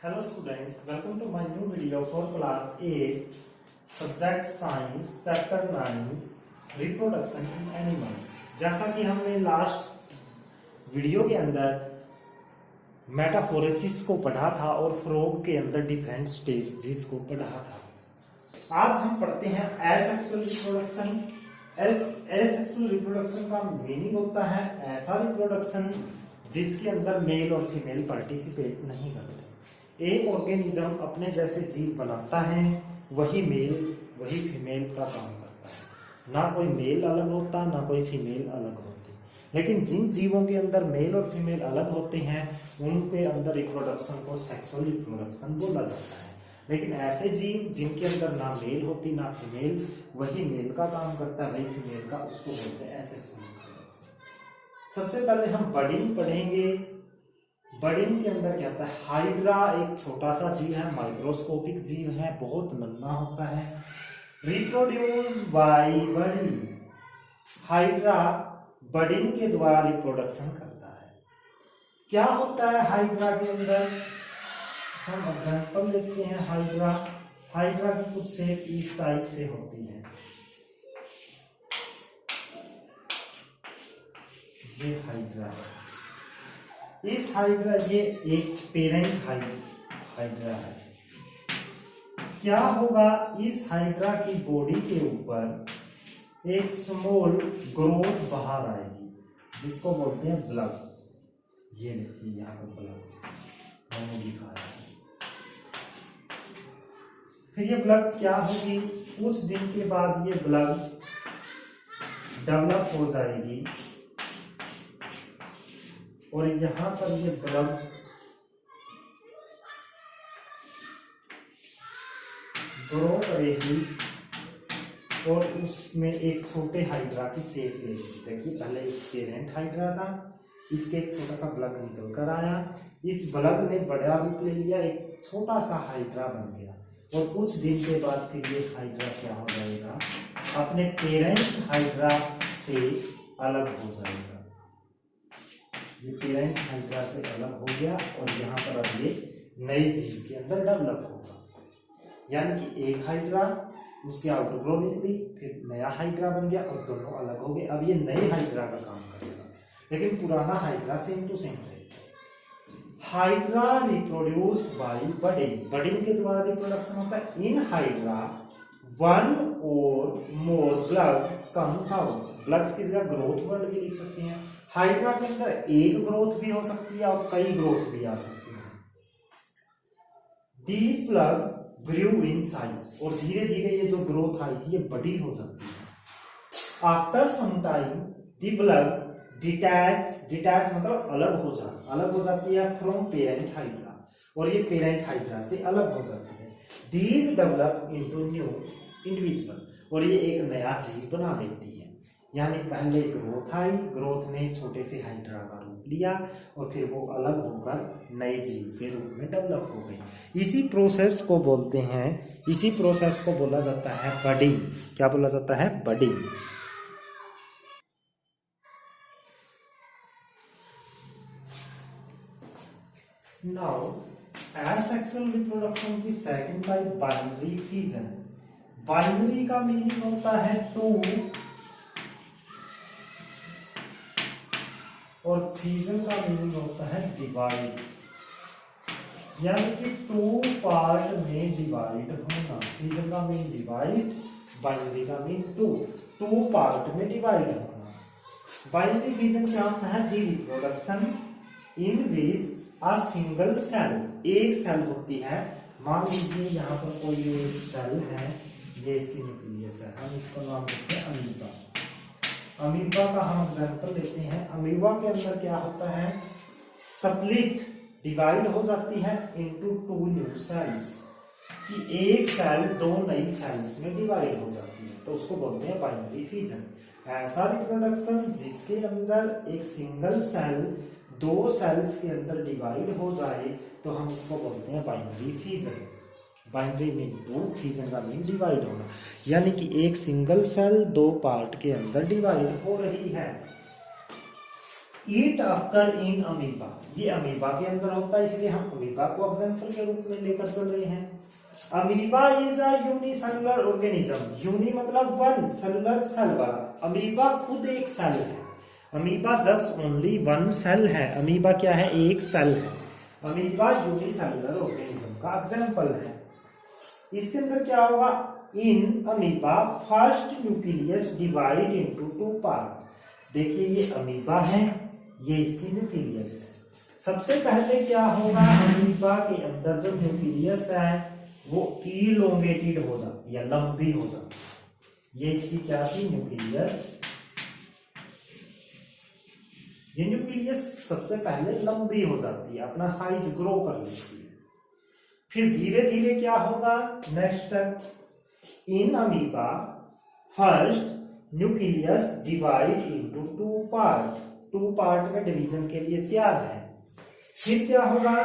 Hello students, welcome to my new video for class 8 subject science chapter 9 reproduction in animals। जैसा कि हमने last video के अंदर मेटाफोरेसिस को पढ़ा था और फ्रॉग के अंदर डिफरेंट स्टेजेस को पढ़ा था। आज हम पढ़ते हैं एसेक्सुअल रिप्रोडक्शन। एसेक्सुअल रिप्रोडक्शन का मीनिंग होता है ऐसा रिप्रोडक्शन जिसके अंदर मेल और फीमेल पार्टिसिपेट नहीं करते। एक ऑर्गेनिज्म अपने जैसे जीव बनाता है, वही मेल वही फीमेल का काम करता है। ना कोई मेल अलग होता, ना कोई फीमेल अलग होती। लेकिन जिन जीवों के अंदर मेल और फीमेल अलग होते हैं उनके अंदर रिप्रोडक्शन को सेक्सुअल रिप्रोडक्शन बोला जाता है। लेकिन ऐसे जीव जिनके अंदर ना मेल होती ना फीमेल, वही मेल का काम करता है वही फीमेल का, उसको बोलते हैं एसेक्सुअल रिप्रोडक्शन। सबसे पहले हम बर्डिंग पढ़ेंगे। बर्डिंग के अंदर क्या होता है? हाइड्रा एक छोटा सा जीव है, माइक्रोस्कोपिक जीव है, बहुत नन्हा होता है। Reproduce by budding. Hydra budding के द्वारा रिप्रोडक्शन करता है। क्या होता है हाइड्रा के अंदर? हम एग्जांपल देखते हैं। हाइड्रा की कुछ शेप इस टाइप से होती है। ये हाइड्रा है। इस हाइड्रा ये एक पेरेंट हाइड्रा है। क्या होगा? इस हाइड्रा की बॉडी के ऊपर एक स्मॉल ग्रोथ बाहर आएगी जिसको बोलते हैं ब्लग। ये देखिए यहाँ पर ब्लग्स मैंने दिखाया है। फिर ये ब्लग क्या होगी? कुछ दिन के बाद ये ब्लग्स डेवलप हो जाएगी और यहाँ पर ये ब्लग्स ग्रो करेगी और उसमें एक छोटे हाइड्रा की शेप लेगी। देखिए पहले एक पेरेंट हाइड्रा था, इसके एक छोटा सा ब्लग निकल कर आया, इस ब्लग ने बड़ा रूप ले लिया, एक छोटा सा हाइड्रा बन गया और कुछ दिन के बाद फिर ये हाइड्रा क्या हो जाएगा? अपने पेरेंट हाइड्रा से अलग हो जाएगा। ये पेरेंट हाइड्रा से अलग हो गया और यहाँ पर अब ये नए जीव के अंदर डेवलप होगा। यानी कि एक हाइड्रा, उसके आउटग्रो निकली, फिर नया हाइड्रा बन गया और दोनों अलग हो गए। अब ये नए हाइड्रा का काम करेगा, लेकिन पुराना हाइड्रा सेम टू सेम रहेगा। Hydra reproduce by budding. Budding के द्वारा रिप्रोडक्शन होता है। इन हाइड्रा वन और मोर ब्लग्स कम्स आउट। ब्लग्स की जगह ग्रोथ वर्ड भी लिख सकते हैं। हाइड्रा के अंदर एक ग्रोथ भी हो सकती है और कई ग्रोथ भी आ सकती है। These plugs grew in size। और धीरे धीरे ये जो ग्रोथ आई थी ये बड़ी हो जाती है। After some time the plug detach मतलब अलग हो जाती है from parent hydra और ये parent hydra से अलग हो जाती है। These develop into new individual और ये एक नया जीव बना देती है। यानी पहले ग्रोथ आई, ग्रोथ ने छोटे से हाइड्रा का रूप लिया और फिर वो अलग होकर नए जीव के रूप में डेवलप हो गई। इसी प्रोसेस को बोला जाता है बडिंग। क्या बोला जाता है? बडिंग। नाउ एसेक्सुअल रिप्रोडक्शन की second type binary fusion. Binary का मीनिंग होता है टू और फ्यूजन का मीनिंग होता है डिवाइड। यानी कि टू पार्ट में डिवाइड होना। फ्यूजन का मीन डिवाइड, बाइनरी का मीन टू पार्ट में डिवाइड होना। बाइनरी फ्यूजन क्या होता है? The reproduction in which a single cell, एक सेल होती है। मान लीजिए यहाँ पर कोई एक सेल है, ये इसकी न्यूक्लियस है, हम इसको नाम देते हैं अमीबा। अमीबा का हम एग्जांपल लेते हैं। अमीबा के अंदर क्या होता है? स्प्लिट डिवाइड हो जाती है इनटू टू न्यू सेल्स, कि एक सेल दो नई सेल्स में डिवाइड हो जाती है, तो उसको बोलते हैं बाइनरी फ्यूजन। ऐसा रिप्रोडक्शन जिसके अंदर एक सिंगल सेल दो सेल्स के अंदर डिवाइड हो जाए तो हम इसको बोलते हैं binary fusion. Binary mean two, fusion का मीन डिवाइड होना। यानी कि एक सिंगल सेल दो पार्ट के अंदर डिवाइड हो रही है। ईट अकर इन अमीबा, ये अमीबा के अंदर होता है, इसलिए हम अमीबा को एग्जांपल के रूप में लेकर चल रहे हैं। Amoeba is a unicellular organism, uni मतलब वन, सेलुलर सेल वाला। अमीबा खुद एक सेल है, amoeba just only one cell है। अमीबा क्या है? एक सेल है। अमीबा यूनिसेलुलर ऑर्गेनिज्म का एग्जांपल है। इसके अंदर क्या होगा? In amoeba first nucleus divide into two part. देखिए ये अमीबा है, ये इसकी न्यूक्लियस है। सबसे पहले क्या होगा? अमीबा के अंदर जो न्यूक्लियस है वो इलोंगेटेड हो जाती है, लंबी हो जाती है। ये इसकी क्या थी? न्यूक्लियस। ये न्यूक्लियस सबसे पहले लंबी हो जाती है, अपना साइज ग्रो कर लेती है। फिर धीरे धीरे क्या होगा? Next step, in amoeba first nucleus divide into two part, two part में डिवीजन के लिए तैयार है। फिर क्या होगा?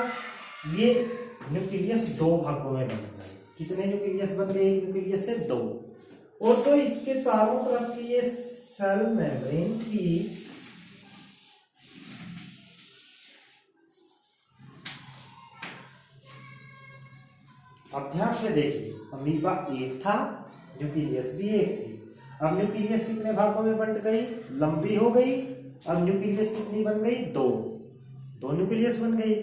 ये न्यूक्लियस दो भागों में बन जाए। कितने न्यूक्लियस बन गए? एक न्यूक्लियस से दो। और तो इसके चारों तरफ की ये सेल मेम्ब्रेन थी, अब ध्यान से देखिए, अमीबा एक था, न्यूक्लियस भी एक थी। अब न्यूक्लियस कितने भागों में बंट गई? लंबी हो गई। अब न्यूक्लियस कितनी बन गई? दो, दो न्यूक्लियस बन गई।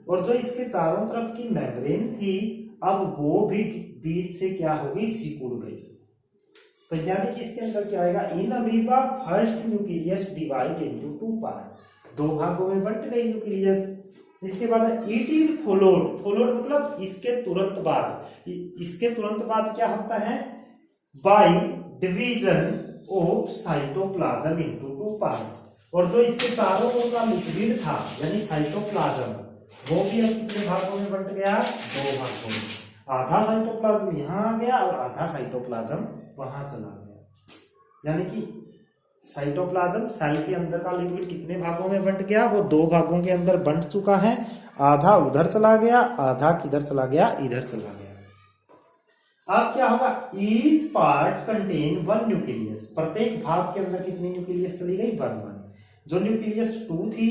और जो इसके चारों तरफ की मेम्ब्रेन थी, अब वो भी बीच से क्या हो गई? सिकुड़ गई। तो यानी कि इसके अंदर क्या आएगा? इन amoeba first nucleus divide into two part, दो भागों में बंट गई न्यूक्लियस। इसके बाद इट इज फॉलोड, फॉलोड मतलब इसके तुरंत बाद, इसके तुरंत बाद क्या होता है? By division of cytoplasm into two part. और जो इसके चारों ओर का लिक्विड था यानी साइटोप्लाज्म, वो भी अब कितने भागों में बंट गया? दो भागों में। आधा साइटोप्लाज्म यहां आ गया और आधा साइटोप्लाज्म वहां चला गया। यानी कि साइटोप्लाज्म सेल के अंदर का लिक्विड कितने भागों में बंट गया? वो दो भागों के अंदर बंट चुका है। आधा उधर चला गया, आधा किधर चला गया? इधर चला गया। अब क्या होगा? Each part contain one nucleus, प्रत्येक भाग के अंदर कितनी न्यूक्लियस चली गई? One one. जो न्यूक्लियस टू थी,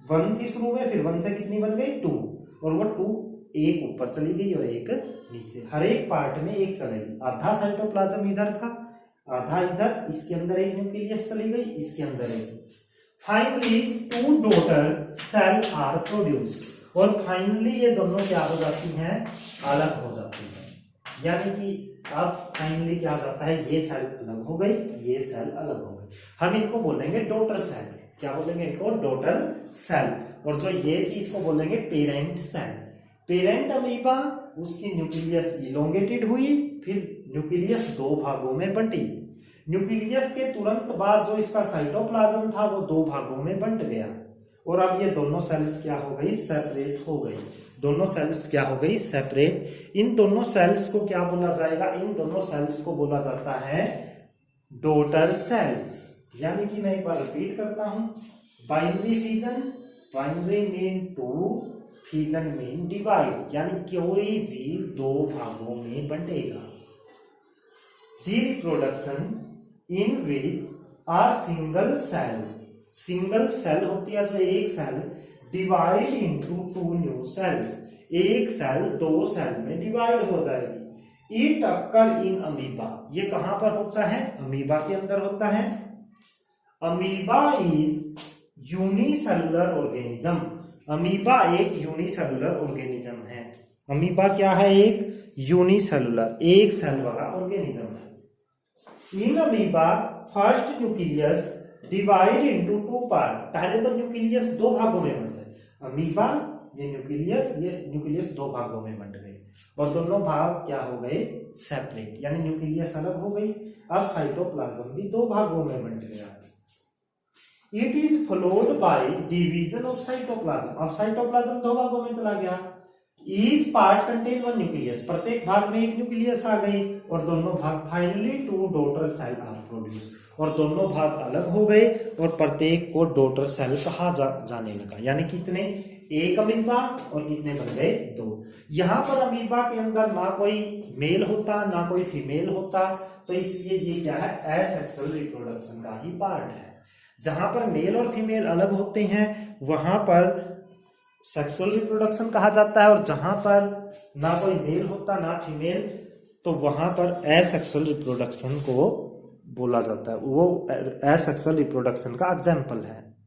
वन थी शुरू में, फिर वन से कितनी बन गई? टू। और वो टू एक ऊपर चली गई और एक नीचे। हर एक पार्ट में एक चलेगी। आधा साइटोप्लाज्म इधर था, आधा इधर, इसके अंदर एक न्यूक्लियस चली गई, इसके अंदर एक। Finally two daughter cell are produce, और फाइनली ये दोनों क्या हो जाती हैं? अलग हो जाती हैं। यानी कि अब फाइनली क्या हो जाता है? ये सेल अलग हो गई, ये सेल अलग हो गई। हम इनको बोलेंगे डॉटर सेल। क्या बोलेंगे इनको? Daughter cell. और जो ये थी इसको बोलेंगे पेरेंट सेल। पेरेंट अमीबा, उसकी न्यूक्लियस इलोंगेटेड हुई, फिर न्यूक्लियस दो भागों में बंटी। न्यूक्लियस के तुरंत बाद जो इसका साइटोप्लाज्म था वो दो भागों में बंट गया। और अब ये दोनों सेल्स क्या हो गई? सेपरेट हो गई। दोनों सेल्स क्या हो गई? सेपरेट। इन दोनों सेल्स को क्या बोला जाएगा? इन दोनों सेल्स को बोला जाता है डॉटर सेल्स। यानी कि मैं एक बार रिपीट करता हूं, binary fission, binary mean two, fission mean divide, यानी कोई जीव दो भागों में बंटेगा। The reproduction in which a single cell, single cell होती है जो एक cell, divide into two new cells, एक सेल दो सेल में डिवाइड हो जाएगी। इट अकर इन अमीबा, ये कहां पर होता है? अमीबा के अंदर होता है। Amoeba is unicellular organism, amoeba एक यूनिसेलुलर ऑर्गेनिज्म है। अमीबा क्या है? एक यूनिसेलुलर, एक सेल वाला ऑर्गेनिज्म है। इन amoeba first nucleus divide into two part, पहले तो न्यूक्लियस दो भागों में बंट जाए। अमीबा ये न्यूक्लियस दो भागों में बंट गए और दोनों भाग क्या हो गए? सेपरेट, यानी न्यूक्लियस अलग हो गई। अब साइटोप्लाज्म भी दो भागों में बंट गया। It is followed by division of cytoplasm, अब साइटोप्लाज्म दो भागों में चला गया। Each part contain one nucleus, प्रत्येक भाग में एक न्यूक्लियस आ गई और दोनों भाग finally two daughter cell are produce, और दोनों भाग अलग हो गए और प्रत्येक को डॉटर सेल कहा जाने लगा। यानी कितने? एक अमीबा और कितने बन गए? दो। यहां पर अमीबा के अंदर ना कोई मेल होता ना कोई फीमेल होता, तो इसलिए ये क्या है? एसेक्सुअल रिप्रोडक्शन का ही पार्ट है। जहां पर मेल और फीमेल अलग होते हैं वहां पर सेक्सुअल रिप्रोडक्शन कहा जाता है, और जहां पर ना कोई मेल होता ना फीमेल, तो वहां पर एसेक्सुअल रिप्रोडक्शन को बोला जाता है। वो एसेक्सुअल रिप्रोडक्शन का एग्जाम्पल है।